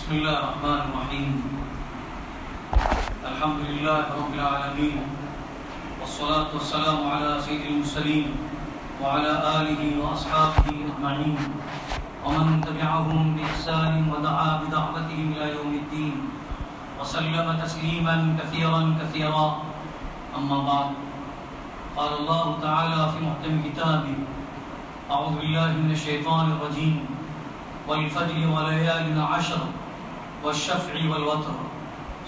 بسم الله الرحمن الرحيم. الحمد لله رب العالمين، والصلاة والسلام على سيد المرسلين وعلى آله وأصحابه أجمعين ومن تبعهم بإحسان ودعا بدعوتهم إلى يوم الدين وسلم تسليما كثيرا كثيرا. أما بعد، قال الله تعالى في محكم كتابه: أعوذ بالله من الشيطان الرجيم، والفجر وليال عشر والشفع والوتر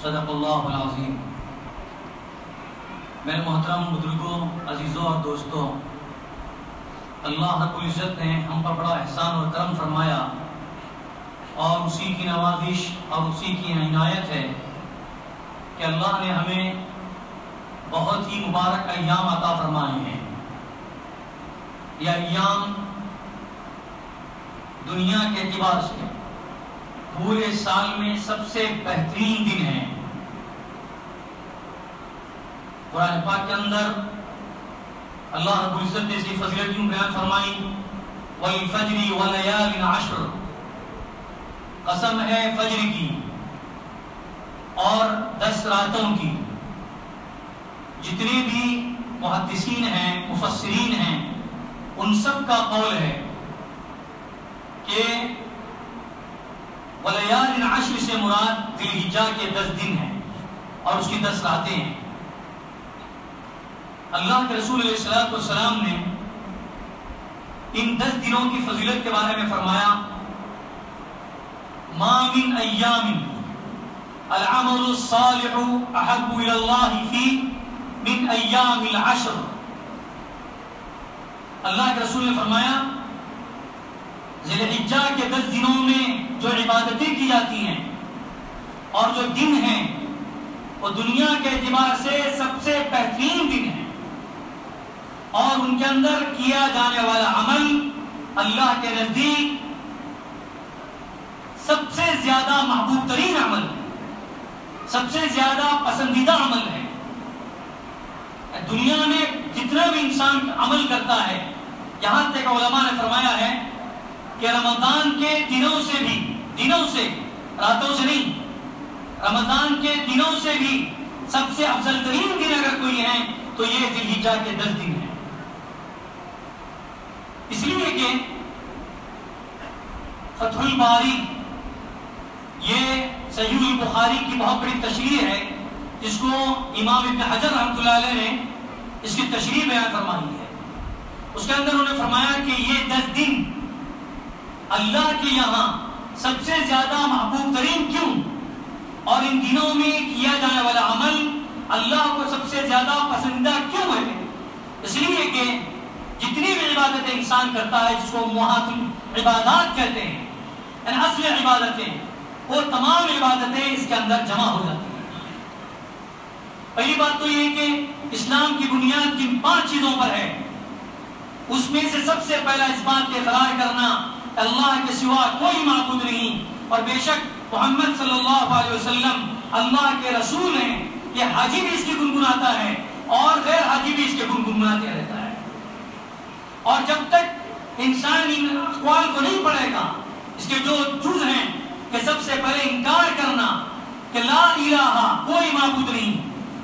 صدق اللہ العظیم. میرے محترم بزرگوں، عزیزوں اور دوستوں، اللہ رب العزت نے ہم پر بڑا احسان اور کرم فرمایا، اور اسی کی نوازش اور اسی کی عنایت ہے کہ اللہ نے ہمیں بہت ہی مبارک ایام عطا فرمائے ہیں. یہ ایام دنیا کے اعتبار سے پورے سال میں سب سے بہترین دن ہیں. قرآن پاک کے اندر اللہ رب العزت نے اس کی فضیلت یوں بیان فرمائی: وَالْفَجْرِ وَلَيَالٍ عَشْرٍ، قسم ہے فجر کی اور 10 راتوں کی. جتنے بھی محدثین ہیں، مفسرین ہیں، ان سب کا قول ہے کہ وَلَيَالٍ عَشْرٍ سے مراد ذی الحجہ کے 10 دن ہیں اور اس کی 10 راتیں ہیں. اللہ کے رسول علیہ السلام نے ان 10 دنوں کی فضیلت کے بارے میں فرمایا: مَا مِنْ أَيَّامٍ الْعَمَلُ الصَّالِحُ أَحَبُّ إِلَى اللَّهِ فِيهِ مِنْ أَيَّامِ الْعَشْرِ. اللہ کے رسول نے فرمایا ذی الحجہ کے 10 دنوں میں جو عبادتیں کی جاتی ہیں اور جو دن ہیں وہ دنیا کے اعتبار سے سب سے بہترین دن ہیں، اور ان کے اندر کیا جانے والا عمل اللہ کے نزدیک سب سے زیادہ محبوب ترین عمل ہے، سب سے زیادہ پسندیدہ عمل ہے. دنیا میں جتنا بھی انسان عمل کرتا ہے، یہاں تک علماء نے فرمایا ہے کہ رمضان کے دنوں سے بھی، دنوں سے، راتوں سے نہیں، رمضان کے دنوں سے بھی سب سے افضل ترین دن اگر کوئی ہے تو یہ ذی الحجہ کے 10 دن ہیں. اس لیے کہ فتح الباری یہ صحیح البخاری کی بہت بڑی تشریح ہے، جس کو امام ابن حجر رحمۃ اللہ علیہ نے اس کی تشریح بیان فرمائی ہے. اس کے اندر انہوں نے فرمایا کہ یہ 10 دن اللہ کے یہاں سب سے زیادہ محبوب ترین کیوں، اور ان دنوں میں کیا جانے والا عمل اللہ کو سب سے زیادہ پسندیدہ کیوں ہے؟ اس لیے کہ جتنی بھی عبادتیں انسان کرتا ہے، جس کو محاتم عبادات کہتے ہیں، یعنی اصل عبادتیں، وہ تمام عبادتیں اس کے اندر جمع ہو جاتی ہیں. پہلی بات تو یہ کہ اسلام کی بنیاد جن 5 چیزوں پر ہے، اس میں سے سب سے پہلا اس بات کے اقرار کرنا اللہ کے سوا کوئی معبود نہیں، اور بے شک محمد صلی اللہ علیہ وسلم اللہ کے رسول ہیں. یہ حاجی بھی اس کی گنگناتا ہے اور غیر حاجی بھی اس کے گنگناتے رہتا ہے. اور جب تک انسان ان اقوال کو نہیں پڑھے گا، اس کے جو جز ہیں کہ سب سے پہلے انکار کرنا کہ لا الہ، کوئی معبود نہیں،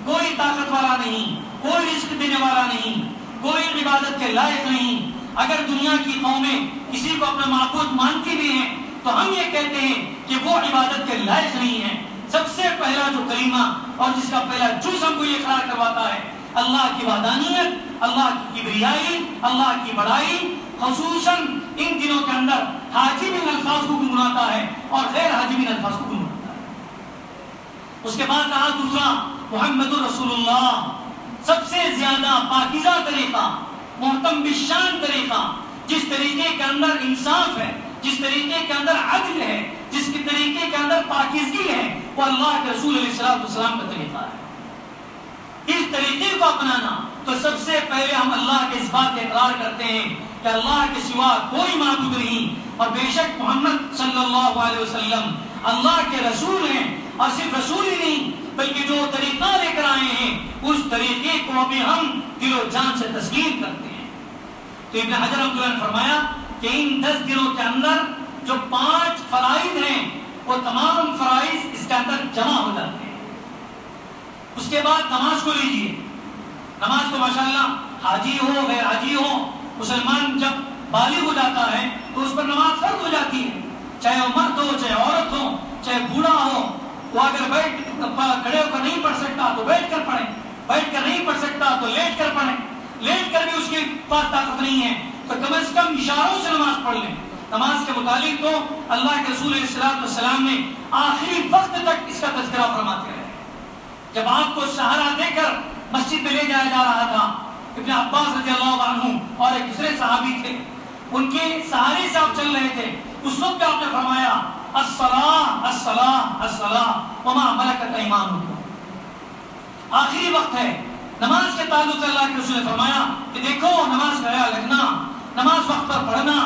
کوئی طاقت والا نہیں، کوئی رزق دینے والا نہیں، کوئی عبادت کے لائق نہیں. اگر دنیا کی قومیں کسی کو اپنا معبود مانتی بھی ہیں تو ہم یہ کہتے ہیں کہ وہ عبادت کے لائق نہیں ہیں. سب سے پہلا جو کلمہ اور جس کا پہلا جز ہم کو یہ اقرار کرواتا ہے اللہ کی وحدانیت، اللہ کی کبریائی، اللہ کی بڑائی. خصوصاً ان دنوں کے اندر حاجی بھی الفاظ کو گنگناتا ہے اور غیر حاجی بھی الفاظ کو گنگناتا ہے. اس کے بعد رہا دوسرا محمد رسول اللہ، سب سے زیادہ پاکیزہ طریقہ، محتم بالشان طریقہ، جس طریقے کے اندر انصاف ہے، جس طریقے کے اندر عدل ہے، جس کے طریقے کے اندر پاکیزگی ہے، وہ اللہ کے رسول علیہ السلام کا طریقہ ہے. اس طریقے کو اپنانا تو سب سے پہلے ہم اللہ کے اس بات کا اقرار کرتے ہیں کہ اللہ کے سوا کوئی معبود نہیں، اور بے شک محمد صلی اللہ علیہ وسلم اللہ کے رسول ہیں. اور صرف رسول ہی نہیں بلکہ جو طریقہ لے کر آئے ہیں اس طریقے کو بھی ہم دل و جان سے تسلیم کرتے ہیں. تو ابن حجر رحمۃ اللہ نے فرمایا کہ ان 10 دنوں کے اندر جو 5 فرائض ہیں وہ تمام فرائض اس کے اندر جمع ہو جاتے ہیں۔ اس کے بعد نماز کو لیجیے، نماز تو ماشاءاللہ حاجی ہو غیر حاجی ہو، مسلمان جب بالغ ہو جاتا ہے تو اس پر نماز فرض ہو جاتی ہے، چاہے وہ مرد ہو چاہے عورت ہو چاہے بوڑھا ہو۔ وہ اگر کھڑے ہو کر نہیں پڑھ سکتا تو بیٹھ کر پڑھیں، بیٹھ کر نہیں پڑھ سکتا تو لیٹ کر پڑھیں، لیٹ کر بھی اس کے پاس طاقت نہیں ہے تو کم از کم اشاروں سے نماز پڑھ لیں۔ نماز کے متعلق تو اللہ کے رسول علیہ السلام نے آخری وقت تک اس کا تذکرہ فرماتے رہے۔ جب آپ کو سہارا دے کر مسجد میں لے جایا جا رہا تھا، ابن عباس رضی اللہ عنہ اور ایک دوسرے صحابی تھے، ان کے سہارے سے آپ چل رہے تھے، اس وقت آپ نے فرمایا الصلاۃ الصلاۃ الصلاۃ وما ملکت ایمانکم۔ آخری وقت ہے، نماز کے تعلق سے اللہ کے رسول نے فرمایا کہ دیکھو نماز کا خیال رکھنا، نماز وقت پر پڑھنا۔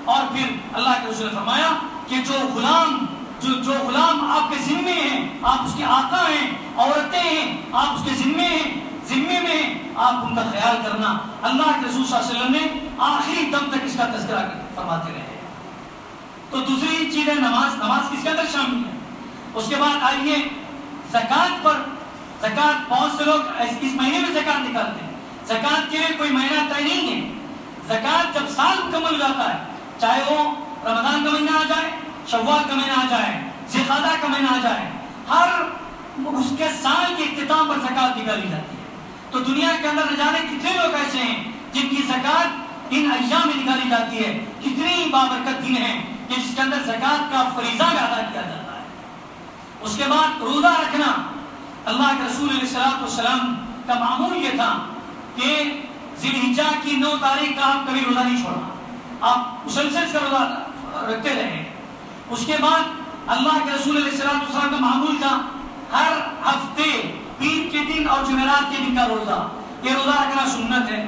اور پھر اللہ کے رسول نے فرمایا کہ جو غلام آپ کے ذمے ہیں، آپ اس کے آقا ہیں، عورتیں ہیں آپ اس کے ذمے میں آپ ان کا خیال کرنا۔ اللہ کے رسول صلی اللہ علیہ وسلم نے آخری دم تک اس کا تذکرہ فرماتے رہے۔ تو دوسری چیز ہے نماز، نماز کس کے اندر شامل ہے۔ اس کے بعد آئیے زکوٰۃ پر۔ زکوٰۃ بہت سے لوگ اس مہینے میں زکوٰۃ نکالتے ہیں، زکوٰۃ کے لیے کوئی مہینہ طے نہیں ہے۔ زکوٰۃ جب سال مکمل ہو جاتا ہے، چاہے وہ رمضان کا مہینہ آ جائے، شوال کا مہینہ آ جائے، ذی القعدہ کا مہینہ آ جائے، ہر اس کے سال کے اختتام پر زکوٰۃ نکالی جاتی ہے۔ تو دنیا کے اندر نہ جانے کتنے لوگ ایسے ہیں جن کی زکوٰۃ ان ایام میں نکالی جاتی ہے، کتنی بابرکت دن ہیں کہ جس کے اندر زکوٰۃ کا فریضہ ادا کیا جاتا ہے۔ اس کے بعد روزہ رکھنا۔ اللہ کے رسول علیہ السلام کا معمول یہ تھا کہ ذی الحجہ کی 9 تاریخ کا آپ کبھی روزہ نہیں چھوڑنا، آپ مسلسل کا روزہ رکھتے رہے۔ اس کے بعد اللہ کے رسول علیہ السلام کا معمول تھا ہر ہفتے پیر کے دن اور جمعرات کے دن کا روزہ، یہ روزہ رکھنا سنت ہے۔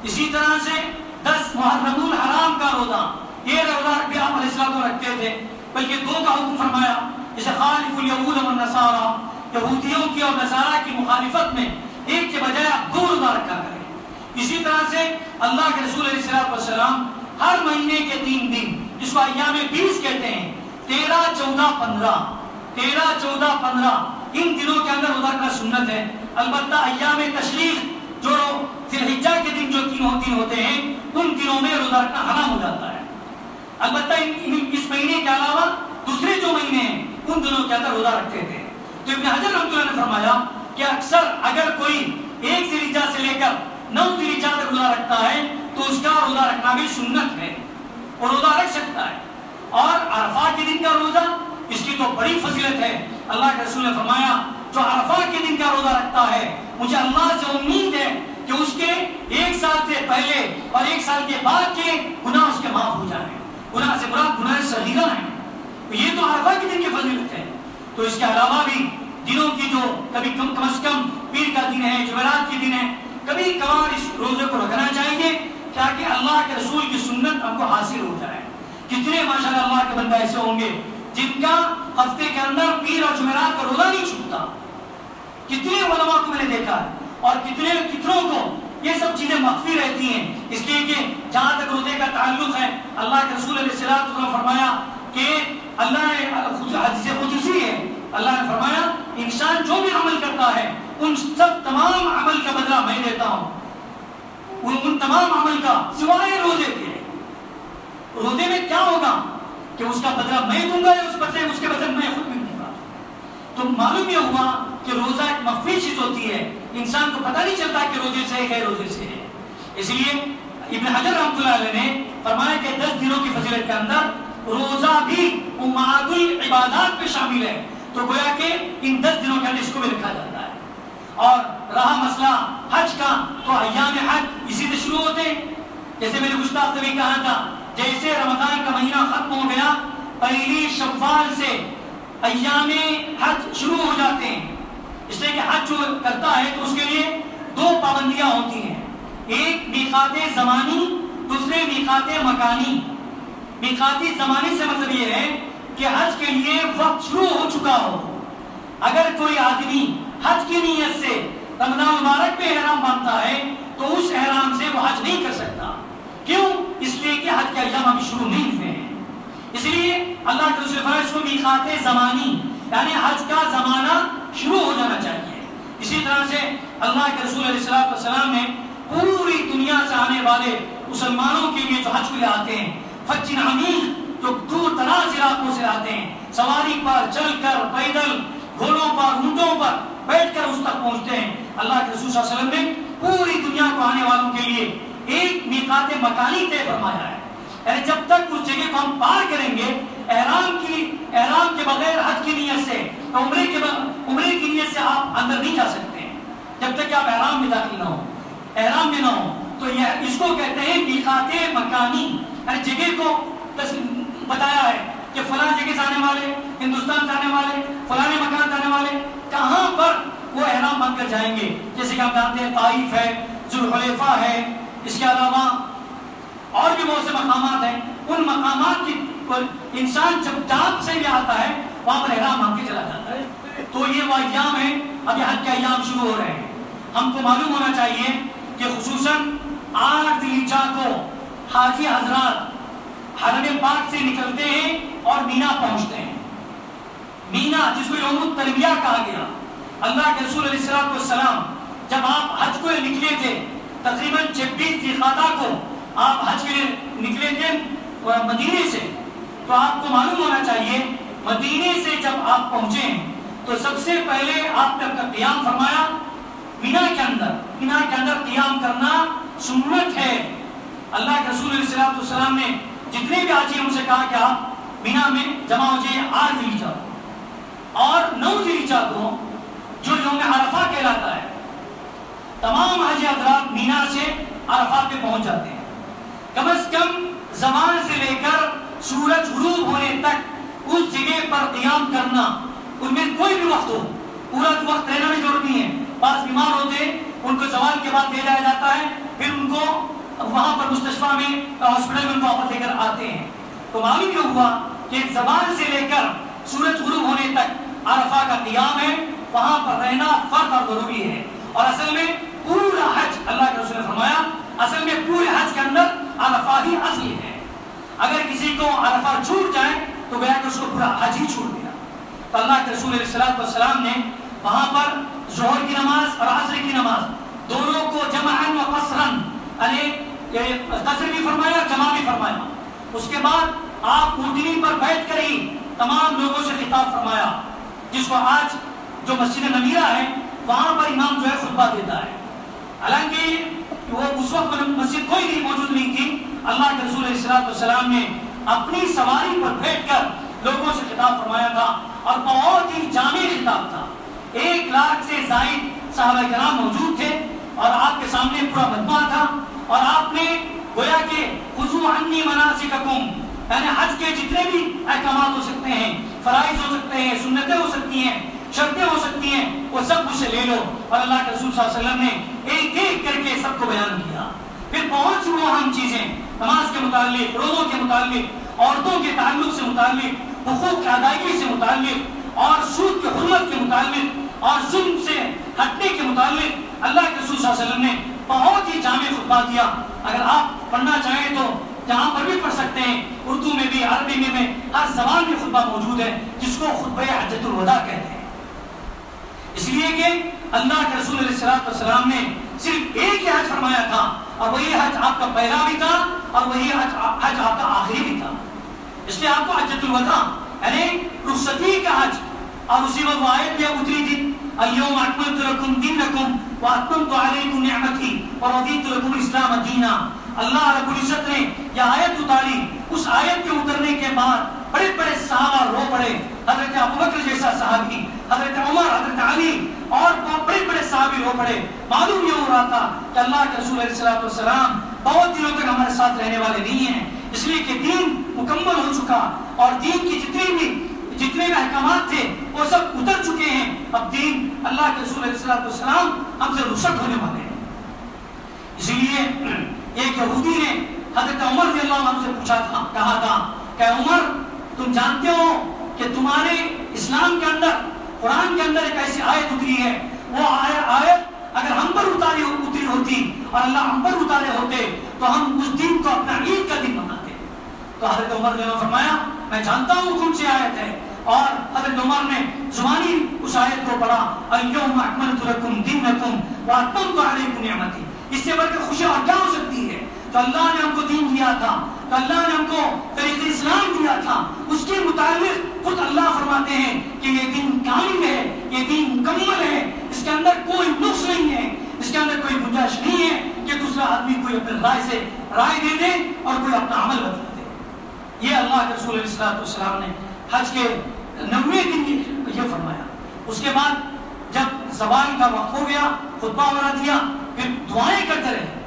اسی طرح سے 10 محرم الحرام کا روزہ، یہ روزہ بھی آپ علیہ السلام رکھتے تھے، بلکہ 2 کا حکم فرمایا، جیسے خالف الیہود والنصارى، یہودیوں کی اور نصارہ کی مخالفت میں ایک کے بجائے آپ 2 روزہ رکھا کریں۔ اسی طرح سے اللہ کے رسول علیہ السلام ہر مہینے کے 3 دن، جس کو ایام 20 کہتے ہیں، 13، 14، 15، 13، 14، 15 ان دنوں کے اندر روزہ رکھنا سنت ہے۔ البتہ ایام تشریق جو ذی الحجہ کے دن جو 3 دن ہوتے ہیں، ان دنوں میں روزہ رکھنا حرام ہو جاتا ہے۔ البتہ اس مہینے کے علاوہ دوسرے جو مہینے ہیں ان دنوں کے اندر روزہ رکھتے تھے۔ تو ابن حجر رحمۃ اللہ نے فرمایا کہ اکثر اگر کوئی 1 ذی الحجہ سے لے کر 9 ذی الحجہ تک روزہ رکھتا ہے تو اس کا روزہ رکھنا بھی سنت ہے، وہ روزہ رکھ سکتا ہے۔ اور عرفہ کے دن کا روزہ، اس کی تو بڑی فضیلت ہے۔ اللہ کے رسول نے فرمایا جو عرفہ کے دن کا روزہ رکھتا ہے، مجھے اللہ سے امید ہے کہ اس کے 1 سال سے پہلے اور 1 سال کے بعد کے گناہ اس کے معاف ہو جائیں۔ گناہ سے مراد گناہ صغیرہ ہیں، تو یہ تو عرفہ کے دن کی فضیلت ہے۔ تو اس کے علاوہ بھی دنوں کی جو کبھی کم از کم پیر کا دن ہے، جمعرات کے دن ہے، کبھی کبھار اس روزے کو رکھنا چاہیے تاکہ اللہ کے رسول کی سنت ہم کو حاصل ہو جائے۔ کتنے ماشاءاللہ اللہ کے بندے ایسے ہوں گے جن کا ہفتے کے اندر پیر اور جمعرات کا روزہ نہیں چھوٹتا، کتنے علماء کو میں نے دیکھا ہے، اور کتنوں کو یہ سب چیزیں مخفی رہتی ہیں، اس لیے کہ جہاں تک روزے کا تعلق ہے، اللہ کے رسول علیہ السلام نے فرمایا کہ اللہ نے حدیث قدسی ہے، اللہ نے فرمایا انسان جو بھی عمل کرتا ہے ان سب تمام عمل کا بدلہ میں دیتا ہوں، ان تمام عمل کا سوائے روزے کے۔ روزے میں کیا ہوگا کہ اس کا بدلہ میں دوں گا یا اس کے بدلے میں خود بھی دوں گا۔ تو معلوم یہ ہوا کہ روزہ ایک مخفی چیز ہوتی ہے، انسان کو پتہ نہیں چلتا کہ روزے سے ہے روزے سے ہے۔ اس لیے ابن حجر رحمۃ اللہ علیہ نے فرمایا کہ 10 دنوں کی فضیلت کے اندر روزہ بھی امہات العبادات میں شامل ہے، تو گویا کہ ان 10 دنوں کے اندر اس کو بھی رکھا جاتا ہے۔ اور رہا مسئلہ حج کا، تو ایام حج اسی سے شروع ہوتے ہیں، جیسے میں نے گزشتہ ہفتے بھی کہا تھا، جیسے رمضان کا مہینہ ختم ہو گیا، 1 شوال سے ایام حج شروع ہو جاتے ہیں۔ اس لیے کہ حج جو کرتا ہے تو اس کے لیے 2 پابندیاں ہوتی ہیں، ایک میقات زمانی، دوسرے میقات مکانی۔ میقات زمانی سے مطلب یہ ہے کہ حج کے لیے وقت شروع ہو چکا ہو۔ اگر کوئی آدمی حج کی نیت سے رمضان مبارک پہ احرام باندھتا ہے تو اس احرام سے وہ حج نہیں کر سکتا۔ کیوں؟ اس لیے کہ حج کے ایام ابھی شروع نہیں ہوئے ہیں۔ اس لیے اللہ کے رسول فرمایا اس کو میقات زمانی یعنی حج کا زمانہ شروع ہو جانا چاہیے۔ اسی طرح سے اللہ کے رسول علیہ السلام نے پوری دنیا سے آنے والے مسلمانوں کے لیے جو حج کے لیے آتے ہیں، فج عمیق جو دور دراز علاقوں سے آتے ہیں، سواری پر چل کر، پیدل، گھوڑوں پر، اونٹوں پر بیٹھ کر اس تک پہنچتے ہیں، اللہ کے رسول صلی اللہ علیہ وسلم نے پوری دنیا کو آنے والوں کے لیے ایک میقات مکانی طے فرمایا ہے، یعنی جب تک اس جگہ کو ہم پار کریں گے احرام کے بغیر حج کی نیت سے، عمرے کی نیت سے آپ اندر نہیں جا سکتے ہیں جب تک کہ آپ احرام میں داخل نہ ہو، احرام میں نہ ہو۔ تو یہ اس کو کہتے ہیں میقات مکانی، یعنی جگہ کو بتایا ہے کہ فلاں جگہ سے آنے والے، ہندوستان سے آنے والے، فلاں مکان سے آنے والے کہاں پر وہ احرام باندھ کر جائیں گے، جیسے کہ ہم جانتے ہیں طائف ہے، ذوالحلیفہ ہے، اس کے علاوہ اور بھی بہت سے مقامات ہیں، ان مقامات کی انسان جب جاب سے بھی آتا ہے وہاں پر احرام باندھ کے چلا جاتا ہے۔ تو یہ وہ ایام ہیں، ابھی حج کے ایام شروع ہو رہے ہیں، ہم کو معلوم ہونا چاہیے کہ خصوصاً 8 ذی الحجہ کو حاجی حضرات حرم پاک سے نکلتے ہیں اور مینا پہنچتے ہیں۔ مینا جس کو یوم الترویہ کہا گیا، اللہ کے رسول علیہ السلام جب آپ حج کو نکلے تھے تقریباً 26 ذی القعدہ کو آپ حج کے لیے نکلے تھے مدینے سے، تو آپ کو معلوم ہونا چاہیے مدینے سے جب آپ پہنچے ہیں تو سب سے پہلے آپ نے اپنا قیام فرمایا مینا کے اندر قیام کرنا سنت ہے۔ اللہ کے رسول علیہ السلام نے جتنے بھی حاجی ان سے کہا کہ آپ مینا میں جمع ہو جائے 8 ذی الحجہ اور 9 ذی الحجہ کو جو یوم عرفہ کہلاتا ہے، تمام حاجی حضرات مینا سے عرفات پہ پہنچ جاتے ہیں۔ کم از کم زوال سے لے کر سورج غروب ہونے تک اس جگہ پر قیام کرنا، ان میں کوئی بھی وقت ہو، پورا وقت رہنا بھی ضروری نہیں ہے۔ بعض بیمار ہوتے ان کو زوال کے بعد لے جایا جاتا ہے، پھر ان کو وہاں پر مستشفیٰ میں ہاسپٹل میں ان کو واپس لے کر آتے ہیں۔ تو معلوم یہ ہوا کہ زوال سے لے کر سورج غروب ہونے تک عرفہ کا قیام ہے، وہاں پر رہنا فرض اور ضروری ہے۔ اور اصل میں پورا حج، اللہ کے رسول نے فرمایا اصل میں پورے حج کے اندر عرفہ ہی اصلی ہے۔ اگر کسی کو عرفہ چھوٹ جائے تو گویا کہ اس کو پورا حج ہی چھوٹ گیا۔ تو اللہ کے رسول علیہ السلام نے وہاں پر ظہر کی نماز اور عصر کی نماز دونوں کو جمعاً و قصراً، یعنی قصر بھی فرمایا، جمع بھی فرمایا۔ اس کے بعد آپ اونٹنی پر بیٹھ کر ہی تمام لوگوں سے خطاب فرمایا، جس کو آج جو مسجد نمیرہ ہے وہاں پر امام جو ہے خطبہ دیتا ہے۔ حالانکہ وہ اس وقت مسجد کوئی نہیں موجود نہیں تھی، اللہ کے رسول علیہ السلام نے اپنی سواری پر بیٹھ کر لوگوں سے خطاب فرمایا تھا، اور بہت ہی جامع خطاب تھا۔ 1 لاکھ سے زائد صحابہ کرام موجود تھے اور آپ کے سامنے پورا مجمع تھا، اور آپ نے گویا کہ خذوا عنی مناسککم، یعنی حج کے جتنے بھی احکامات ہو سکتے ہیں، فرائض ہو سکتے ہیں، سنتیں ہو سکتی ہیں، شرطیں ہو سکتی ہیں، وہ سب مجھ سے لے لو۔ اور اللہ کے رسول صلی اللہ علیہ وسلم نے ایک ایک کر کے سب کو بیان کیا۔ پھر بہت سی وہ اہم چیزیں نماز کے متعلق، روزوں کے متعلق، عورتوں کے تعلق سے متعلق، حقوق کی ادائیگی سے متعلق، اور سود کی حرمت کے متعلق، اور ظلم سے ہٹنے کے متعلق اللہ کے رسول صلی اللہ علیہ وسلم نے بہت ہی جامع خطبہ دیا۔ اگر آپ پڑھنا چاہیں تو جہاں پر بھی پڑھ سکتے ہیں، اردو میں بھی، عربی میں ہر زبان میں خطبہ موجود ہے، جس کو خطبہ حجۃ الوداع کہتے ہیں۔ اس لیے کہ اللہ کے رسول علیہ السلام نے صرف ایک ہی حج فرمایا تھا، اور وہی حج آپ کا پہلا بھی تھا اور وہی حج آپ کا آخری بھی تھا۔ اس لیے آپ کو حجۃ الوداع یعنی رخصتی کا حج، اور اسی وقت وہ آیت بھی اتری تھی، اليوم اکملت لکم دینکم واتممت علیکم نعمتی ورضیت لکم الاسلام دینا۔ اللہ رب العزت نے یہ آیت اتاری، اس آیت کے اترنے کے بعد بڑے بڑے صحابہ رو پڑے، حضرت ابوبکر جیسا صحابی، حضرت عمر، حضرت علی، اور بڑے بڑے صحابی رو پڑے۔ معلوم یہ ہو رہا تھا کہ اللہ کے رسول علیہ السلام بہت دنوں تک ہمارے ساتھ رہنے والے نہیں ہیں، اس لیے کہ دین مکمل ہو چکا، اور دین کی جتنے بھی احکامات تھے وہ سب اتر چکے ہیں۔ اب دین اللہ کے رسول علیہ السلام ہم سے رخصت ہونے والے ہیں۔ اسی لیے ایک یہودی نے حضرت عمر رضی اللہ عنہ سے پوچھا تھا، کہا تھا کہ عمر تم جانتے ہو کہ تمہارے اسلام کے اندر، قرآن کے اندر ایک ایسی آیت اتری ہے، وہ آیت اگر ہم پر اتری ہوتی اور اللہ ہم پر اتارے ہوتے تو ہم اس دن کو اپنا عید کا دن مناتے۔ تو حضرت عمر نے فرمایا میں جانتا ہوں کون سی آیت ہے، اور حضرت عمر نے زبانی اس آیت کو پڑھا، اليوم اکملت لکم دینکم واتممت علیکم نعمتی۔ اس سے بڑھ کر خوشی اور کیا ہو سکتی ہے؟ تو اللہ نے ہم کو دین دیا تھا، تو اللہ نے ہم کو طریقہ اسلام دیا تھا، اس کے متعلق خود اللہ فرماتے ہیں کہ یہ دین کامل ہے، یہ دین مکمل ہے، اس کے اندر کوئی نقص نہیں ہے، اس کے اندر کوئی گنجائش نہیں ہے کہ دوسرا آدمی کوئی اپنے رائے سے رائے دے دے اور کوئی اپنا عمل بدل دے۔ یہ اللہ کے رسول علیہ السلام نے حج کے 90 دن یہ فرمایا۔ اس کے بعد جب زوال کا وقت ہو گیا، خطبہ وغیرہ دیا، پھر دعائیں کرتے رہے۔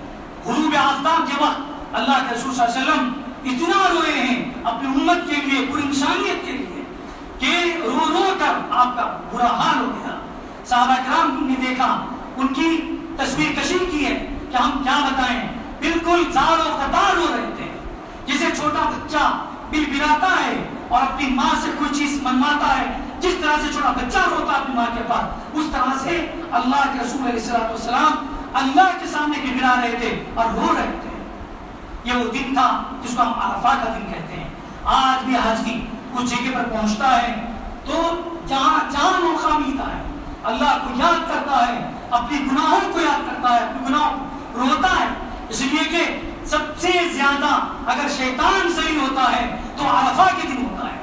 غروب آفتاب کے وقت اللہ کے رسول صلی اللہ علیہ وسلم اتنا روئے ہیں اپنی امت کے لیے، پوری انسانیت کے لیے، کہ رو رو کر آپ کا برا حال ہو گیا۔ صحابہ کرام نے دیکھا، ان کی تصویر کشی کی ہے کہ ہم کیا بتائیں، بالکل زار و قطار ہو رہے تھے، جسے چھوٹا بچہ بلبلاتا ہے اور اپنی ماں سے کوئی چیز منواتا ہے، جس طرح سے چھوٹا بچہ روتا ہے اپنی ماں کے پاس، اس طرح سے اللہ کے رسول علیہ السلام اللہ کے سامنے بلبلا رہے تھے اور رو رہے تھے۔ یہ وہ دن تھا جس کو ہم عرفہ کا دن کہتے ہیں۔ آج بھی حاجی کچھ جگہ پر پہنچتا ہے تو جہاں موقع ملتا ہے اللہ کو یاد کرتا ہے، اپنی گناہوں کو یاد کرتا ہے، اپنے گناہوں روتا ہے، اس لیے کہ سب سے زیادہ اگر شیطان صحیح ہوتا ہے تو عرفہ کے دن ہوتا ہے۔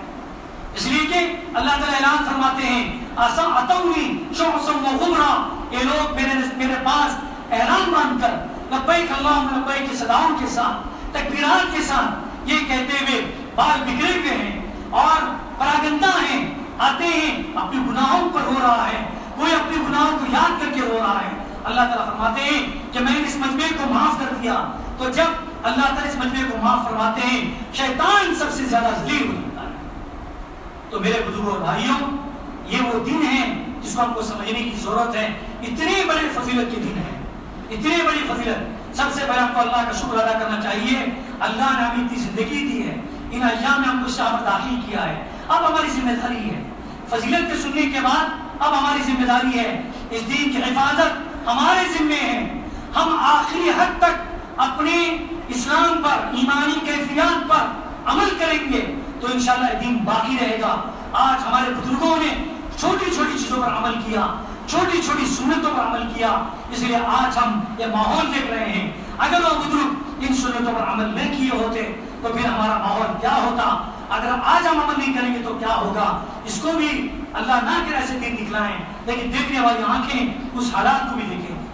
اس لیے کہ اللہ تعالیٰ اعلان فرماتے ہیں اتونی شعثا وغبرا، یہ لوگ میرے پاس احرام باندھ کر لبیک اللہم لبیک کی صداؤں کے ساتھ، تکبیرات کے ساتھ یہ کہتے ہوئے بال بکھرے ہوئے ہیں اور پراگندہ ہیں، آتے ہیں، اپنے گناہوں پر رو رہا ہے، کوئی اپنے گناہوں کو یاد کر کے رو رہا ہے۔ اللہ تعالیٰ فرماتے ہیں کہ میں نے اس مجمع کو معاف کر دیا۔ تو جب اللہ تعالیٰ اس مجمع کو معاف فرماتے ہیں، شیطان سب سے زیادہ ذلیل ہو جاتا ہے۔ تو میرے بزرگوں اور بھائیوں، یہ وہ دن ہے جس کو ہم کو سمجھنے کی ضرورت ہے۔ اتنے بڑے فضیلت کے دن ہیں، اتنی بڑی فضیلت۔ سب سے پہلے ہم کو اللہ کا شکر ادا کرنا چاہیے، اللہ نے ہمیں اتنی زندگی دی ہے، ان ایام میں ہم کو شعب داخل کیا ہے۔ اب ہماری ذمہ داری ہے، فضیلت کے سننے کے بعد اب ہماری ذمہ داری ہے، اس دین کی حفاظت ہمارے ذمے ہے۔ ہم آخری حد تک اپنے اسلام پر، ایمانی کیفیات پر عمل کریں گے تو انشاءاللہ دین باقی رہے گا۔ آج ہمارے بزرگوں نے چھوٹی چھوٹی چیزوں پر عمل کیا، چھوٹی چھوٹی سنتوں پر عمل کیا، اس لیے آج ہم یہ ماحول دیکھ رہے ہیں۔ اگر وہ بزرگ ان سنتوں پر عمل نہیں کیے ہوتے تو پھر ہمارا ماحول کیا ہوتا؟ اگر آج ہم عمل نہیں کریں گے تو کیا ہوگا؟ اس کو بھی اللہ نہ کرے ایسے دن دکھلائیں، لیکن دیکھنے والی آنکھیں اس حالات کو بھی دیکھیں گی۔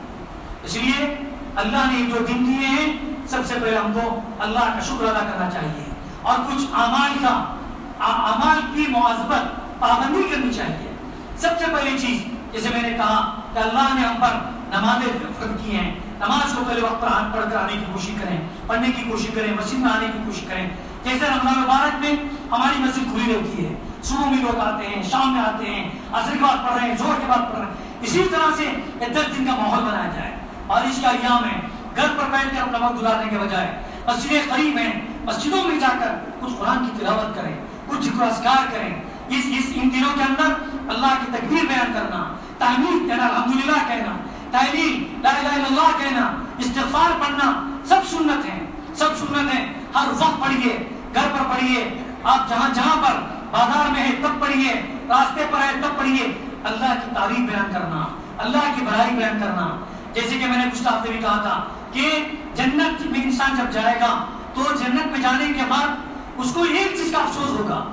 اس لیے اللہ نے جو دن دیے ہیں، سب سے پہلے ہم کو اللہ کا شکر ادا کرنا چاہیے، اور کچھ اعمال کی مواظبت، پابندی کرنی چاہیے۔ سب سے پہلی چیز، جیسے میں نے کہا کہ اللہ نے ہم پر نمازیں فرض کی ہیں، نماز کو پہلے وقت پر پڑھ کر آنے کی کوشش کریں، پڑھنے کی کوشش کریں، مسجد میں آنے کی کوشش کریں۔ جیسے رمضان مبارک میں ہماری مسجد کھلی رہتی ہے، صبح میں لوگ آتے ہیں، شام میں آتے ہیں، عصر کے بعد پڑھ رہے ہیں، زہر کے بعد پڑھ رہے ہیں۔ اسی طرح سے یہ 10 دن کا ماحول بنایا جائے۔ بارش کا ایام ہے، گھر پر بیٹھ کر اپنا وقت گزارنے کے بجائے مسجدیں قریب ہیں، مسجدوں میں جا کر کچھ قرآن کی تلاوت کریں، کچھ ذکر و اذکار کریں۔ ان دنوں کے اندر اللہ کی تکبیر بیان کرنا، تحمید کہنا، الحمدللہ کہنا، تحلیل لا الہ الا اللہ کہنا، استغفار پڑھنا، سب سنت ہیں، سب سنت ہیں۔ ہر وقت پڑھیے، گھر پر پڑھیے، آپ جہاں پر بازار میں ہے تب پڑھیے، راستے پر ہے تب پڑھیے۔ اللہ کی تعریف بیان کرنا، اللہ کی بڑائی بیان کرنا۔ جیسے کہ میں نے کچھ ہفتے بھی کہا تھا کہ جنت میں انسان جب جائے گا تو جنت میں جانے کے بعد اس کو ایک چیز کا افسوس ہوگا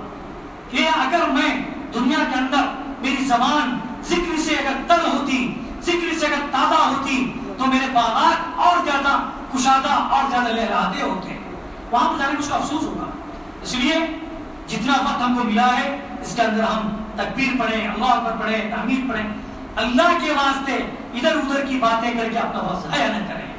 کہ اگر میں دنیا کے اندر میری زبان ذکر سے اگر تر ہوتی، ذکر سے اگر تازہ ہوتی تو میرے باغات اور زیادہ کشادہ اور زیادہ لہراتے ہوتے۔ وہاں پر جانے میں اس کا افسوس ہوگا۔ اس لیے جتنا وقت ہم کو ملا ہے اس کے اندر ہم تکبیر پڑھیں، اللہ اکبر پڑھیں، تحمید پڑھیں، اللہ کے واسطے ادھر ادھر کی باتیں کر کے اپنا وقت ضائع نہ کریں۔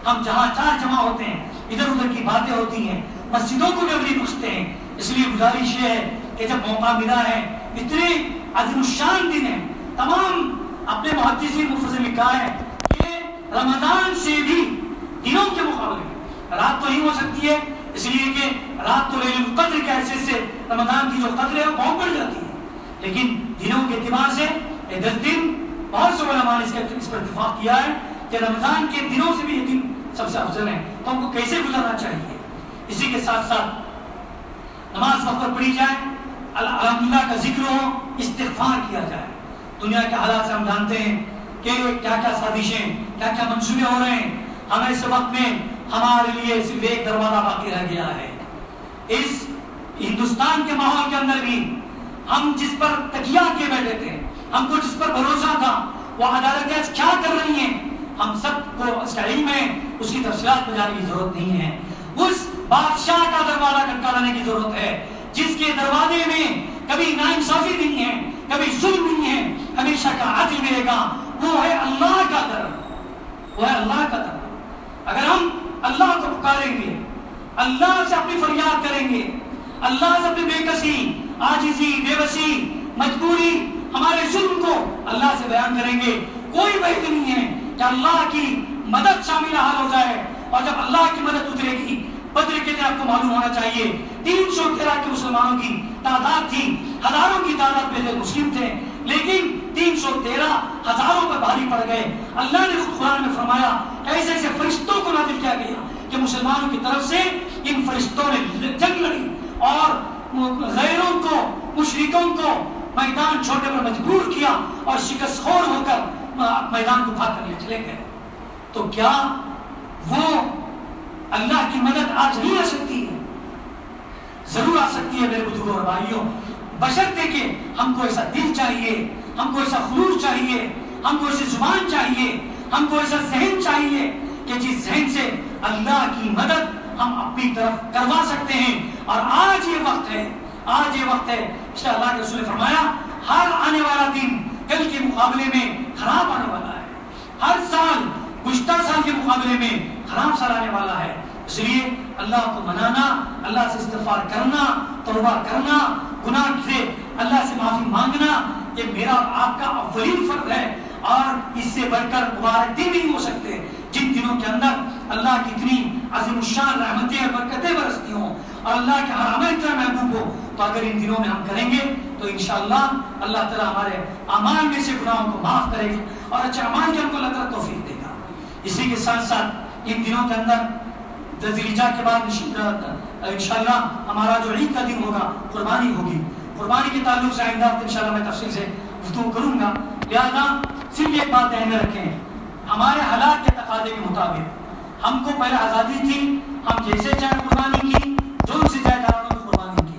ہم جہاں چار جمع ہوتے ہیں ادھر ادھر کی باتیں ہوتی ہیں، مسجدوں کو بھی اگلی بخشتے ہیں۔ اس لیے گزارش یہ ہے کہ جب موقع ملا ہے، اتنے عظیم الشان دن ہیں، تمام اپنے محدثین مفسرین نے لکھا ہے کہ رمضان سے بھی دنوں کے مقابلے میں رات تو نہیں ہو سکتی ہے، اس لیے کہ رات تو لیلۃ القدر کے حیثیت سے رمضان کی جو قدر ہے وہ بہت بڑھ جاتی ہے، لیکن دنوں کے اعتبار سے 10 دن بہت سے علماء نے اس پر اتفاق کیا ہے کہ رمضان کے دنوں سے بھی یہ دن سب سے افضل ہیں۔ تو ہم کو کیسے گزارنا چاہیے؟ اسی کے ساتھ ساتھ نماز وقت پر پڑھی جائے، الحمدللہ کا ذکر ہو، استغفار کیا جائے۔ دنیا کے حالات سے ہم جانتے ہیں کہ کیا کیا سازشیں، کیا کیا منصوبے ہو رہے ہیں۔ ہمیں اس وقت میں ہمارے لیے صرف ایک دروازہ باقی رہ گیا ہے۔ اس ہندوستان کے ماحول کے اندر بھی ہم جس پر تکیہ کیے بیٹھے تھے، ہم کو جس پر بھروسہ تھا، وہ عدالتیں کیا کر رہی ہیں، ہم سب کو اس کا علم ہے، اس کی تفصیلات میں جانے کی ضرورت نہیں ہے۔ اس بادشاہ کا دروازہ کھٹکھانے کی ضرورت ہے جس کے دروازے میں کبھی ناانصافی نہیں ہے، کبھی ظلم نہیں ہے، ہمیشہ کا عدل ملے گا۔ وہ ہے اللہ کا در، وہ ہے اللہ کا در۔ اگر ہم اللہ کو پکاریں گے، اللہ سے اپنی فریاد کریں گے، اللہ سے اپنی بے کسی، عاجزی، بے بسی، مجبوری، ہمارے ظلم کو اللہ سے بیان کریں گے، کوئی بعید نہیں ہے کہ اللہ کی مدد شامل حال ہو جائے۔ اور جب اللہ کی مدد اترے گی، بدر کے دن آپ کو معلوم ہونا چاہیے 313 کے مسلمانوں کی تعداد تھی، ہزاروں کی تعداد میں مسلم تھے، لیکن 313 ہزاروں پر بھاری پڑ گئے۔ اللہ نے خود قرآن میں فرمایا ایسے ایسے فرشتوں کو نازل کیا گیا کہ مسلمانوں کی طرف سے ان فرشتوں نے جنگ لڑی اور غیروں کو، مشرکوں کو میدان چھوڑنے پر مجبور کیا اور شکست خور ہو کر میدان کو بھاگ کر چلے گئے۔ تو کیا وہ اللہ کی مدد آج نہیں آ سکتی ہے؟ ضرور آ سکتی ہے میرے بزرگوں اور بھائیوں، بشرطے کہ ہم کو ایسا دل چاہیے، ہم کو ایسا خلوص چاہیے، ہم کو ایسی زبان چاہیے، ہم کو ایسا ذہن چاہیے کہ جس ذہن سے اللہ کی مدد ہم اپنی طرف کروا سکتے ہیں۔ اور آج یہ وقت ہے، آج یہ وقت ہے۔ اس لیے اللہ کے رسول نے فرمایا ہر آنے والا دن کل کے مقابلے میں خراب آنے والا ہے، ہر سال گزشتہ سال کے مقابلے میں خراب سال آنے والا ہے۔ اس لیے اللہ کو منانا، اللہ سے استغفار کرنا، توبہ کرنا، گناہ سے اللہ سے معافی مانگنا، یہ میرا اور آپ کا اولین فرض ہے۔ اور اس سے بڑھ کر مبارک دن نہیں ہو سکتے جن دنوں کے اندر اللہ کی اتنی عظیم الشان رحمتیں اور برکتیں برستی ہوں اور اللہ کے حرام اتنا محبوب ہو۔ تو اگر ان دنوں میں ہم کریں گے تو انشاءاللہ اللہ تعالیٰ ہمارے اعمال میں سے گناہوں کو معاف کرے گا اور اچھے اعمال کے ہم کو اللہ تعالیٰ توفیق دے گا۔ اسی کے ساتھ ساتھ ان دنوں کے اندر ذی الحجہ کے بعد انشاءاللہ ہمارا جو عید کا دن ہوگا قربانی ہوگی۔ قربانی کے تعلق سے آئندہ انشاءاللہ میں تفصیل سے گفتگو کروں گا، لہذا صرف ایک بات ذہن میں رکھیں، ہمارے حالات کے تقاضے کے مطابق ہم کو پہلے آزادی تھی، ہم جیسے چاہے قربانی کی، جو سے چاہے جانوروں کی قربانی کی،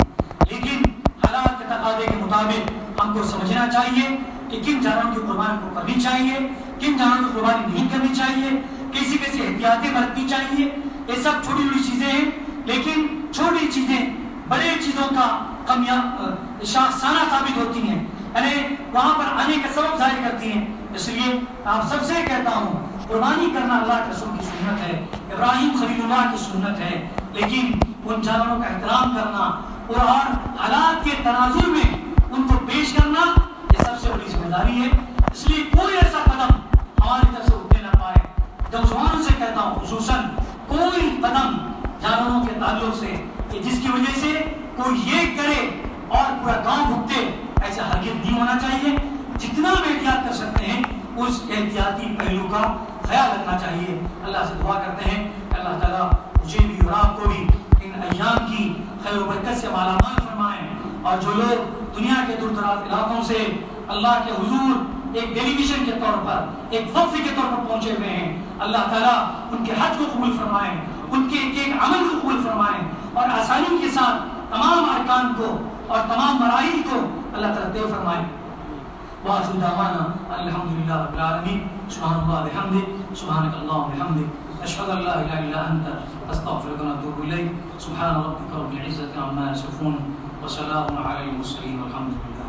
لیکن حالات کے تقاضے کے مطابق ہم کو سمجھنا چاہیے کہ کن جانوروں کی قربانی کو کرنی چاہیے، کن جانوروں کی قربانی نہیں کرنی چاہیے، کیسی کیسی احتیاطیں برتنی چاہیے۔ یہ سب چھوٹی چھوٹی چیزیں ہیں، لیکن چھوٹی چیزیں بڑے چیزوں کا شاخسانہ ثابت ہوتی ہیں، یعنی وہاں پر آنے کا سبب ظاہر کرتی ہیں۔ اس لیے آپ سب سے کہتا ہوں قربانی کرنا اللہ کے رسول کی سنت ہے، ابراہیم خلیل اللہ کی سنت ہے، لیکن ان جانوروں کا احترام کرنا اور حالات کے تناظر میں ان کو پیش کرنا یہ سب سے بڑی ذمہ داری ہے۔ اس لیے کوئی ایسا قدم ہماری طرف سے اٹھنے نہ پائے، نوجوانوں سے کہتا ہوں خصوصاً کوئی قدم جانوروں کے تعلق سے کہ جس کی وجہ سے کوئی یہ کرے اور پورا گاؤں بھگتے، ایسا ہرگز نہیں ہونا چاہیے۔ جتنا ہم احتیاط کر سکتے ہیں اس احتیاطی پہلو کا خیال رکھنا چاہیے۔ اللہ سے دعا کرتے ہیں کہ اللہ تعالیٰ مجھے بھی اور آپ کو بھی ان ایام کی خیر و برکت سے مالا مال فرمائیں، اور جو لوگ دنیا کے دور دراز علاقوں سے اللہ کے حضور ایک ڈیلیگیشن کے طور پر، ایک وفد کے طور پر پہنچے ہوئے ہیں، اللہ تعالیٰ ان کے حج کو قبول فرمائیں، ان کے ایک ایک عمل کو قبول فرمائیں، اور آسانی کے ساتھ تمام ارکان کو اور تمام مراحل کو اللہ تعالیٰ طے فرمائیں۔ وآخر دعوانا الحمدللہ رب العالمین، سبحان اللہ بحمدہ، سبحانک اللہم بحمدک، اشہد ان لا الہ الا انت، استغفرک و اتوب الیک، سبحان ربک رب العزة عما یصفون، وسلام علی المرسلین، والحمد للہ۔